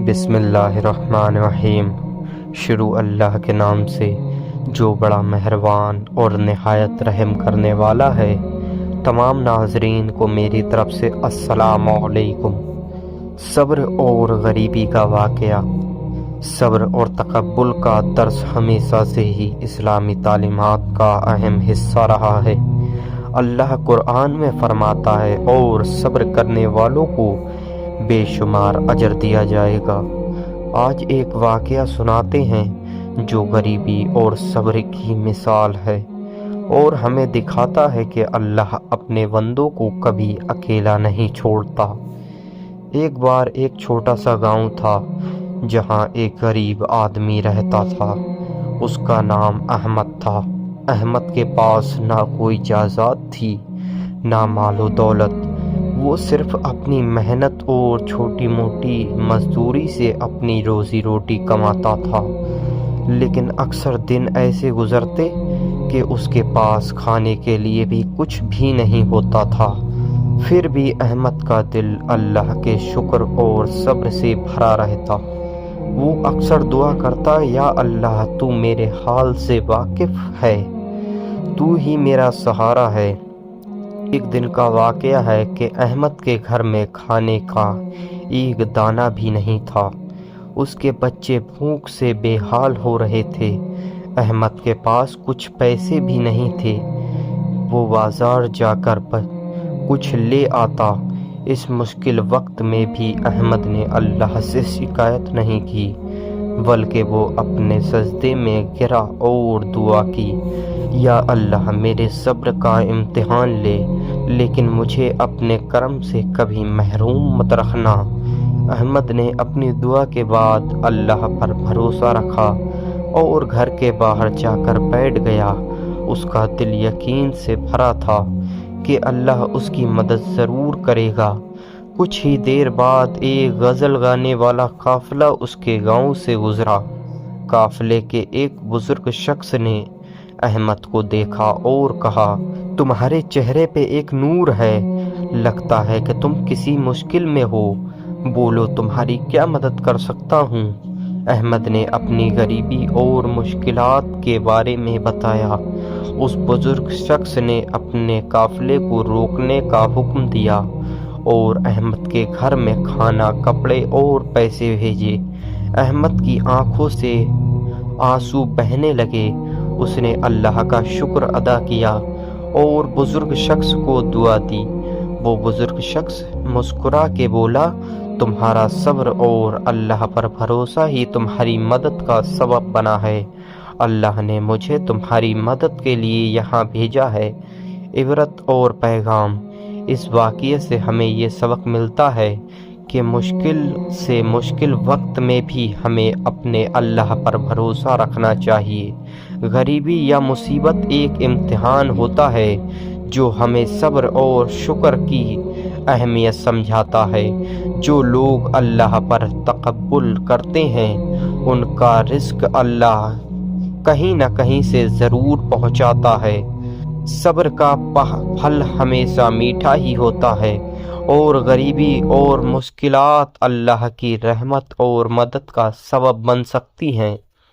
بسم اللہ الرحمن الرحیم۔ شروع اللہ کے نام سے جو بڑا مہربان اور نہایت رحم کرنے والا ہے۔ تمام ناظرین کو میری طرف سے السلام علیکم۔ صبر اور غریبی کا واقعہ۔ صبر اور تقبل کا درس ہمیشہ سے ہی اسلامی تعلیمات کا اہم حصہ رہا ہے۔ اللہ قرآن میں فرماتا ہے اور صبر کرنے والوں کو بے شمار اجر دیا جائے گا۔ آج ایک واقعہ سناتے ہیں جو غریبی اور صبر کی مثال ہے اور ہمیں دکھاتا ہے کہ اللہ اپنے بندوں کو کبھی اکیلا نہیں چھوڑتا۔ ایک بار ایک چھوٹا سا گاؤں تھا جہاں ایک غریب آدمی رہتا تھا۔ اس کا نام احمد تھا۔ احمد کے پاس نہ کوئی جائیداد تھی نہ مال و دولت۔ وہ صرف اپنی محنت اور چھوٹی موٹی مزدوری سے اپنی روزی روٹی کماتا تھا، لیکن اکثر دن ایسے گزرتے کہ اس کے پاس کھانے کے لیے بھی کچھ بھی نہیں ہوتا تھا۔ پھر بھی احمد کا دل اللہ کے شکر اور صبر سے بھرا رہتا۔ وہ اکثر دعا کرتا، یا اللہ تو میرے حال سے واقف ہے، تو ہی میرا سہارا ہے۔ ایک دن کا واقعہ ہے کہ احمد کے گھر میں کھانے کا ایک دانہ بھی نہیں تھا۔ اس کے بچے بھوک سے بے حال ہو رہے تھے۔ احمد کے پاس کچھ پیسے بھی نہیں تھے۔ وہ بازار جا کر کچھ لے آتا۔ اس مشکل وقت میں بھی احمد نے اللہ سے شکایت نہیں کی، بلکہ وہ اپنے سجدے میں گرا اور دعا کی، یا اللہ میرے صبر کا امتحان لے، لیکن مجھے اپنے کرم سے کبھی محروم مت رکھنا۔ احمد نے اپنی دعا کے بعد اللہ پر بھروسہ رکھا اور گھر کے باہر جا کر بیٹھ گیا۔ اس کا دل یقین سے بھرا تھا کہ اللہ اس کی مدد ضرور کرے گا۔ کچھ ہی دیر بعد ایک غزل گانے والا قافلہ اس کے گاؤں سے گزرا۔ قافلے کے ایک بزرگ شخص نے احمد کو دیکھا اور کہا، تمہارے چہرے پہ ایک نور ہے، لگتا ہے کہ تم کسی مشکل میں ہو، بولو تمہاری کیا مدد کر سکتا ہوں۔ احمد نے اپنی غریبی اور مشکلات کے بارے میں بتایا۔ اس بزرگ شخص نے اپنے قافلے کو روکنے کا حکم دیا اور احمد کے گھر میں کھانا، کپڑے اور پیسے بھیجے۔ احمد کی آنکھوں سے آنسو بہنے لگے۔ اس نے اللہ کا شکر ادا کیا اور بزرگ شخص کو دعا دی۔ وہ بزرگ شخص مسکرا کے بولا، تمہارا صبر اور اللہ پر بھروسہ ہی تمہاری مدد کا سبب بنا ہے۔ اللہ نے مجھے تمہاری مدد کے لیے یہاں بھیجا ہے۔ عبرت اور پیغام۔ اس واقعے سے ہمیں یہ سبق ملتا ہے کہ مشکل سے مشکل وقت میں بھی ہمیں اپنے اللہ پر بھروسہ رکھنا چاہیے۔ غریبی یا مصیبت ایک امتحان ہوتا ہے جو ہمیں صبر اور شکر کی اہمیت سمجھاتا ہے۔ جو لوگ اللہ پر تقبل کرتے ہیں ان کا رزق اللہ کہیں نہ کہیں سے ضرور پہنچاتا ہے۔ صبر کا پھل ہمیشہ میٹھا ہی ہوتا ہے اور غریبی اور مشکلات اللہ کی رحمت اور مدد کا سبب بن سکتی ہیں۔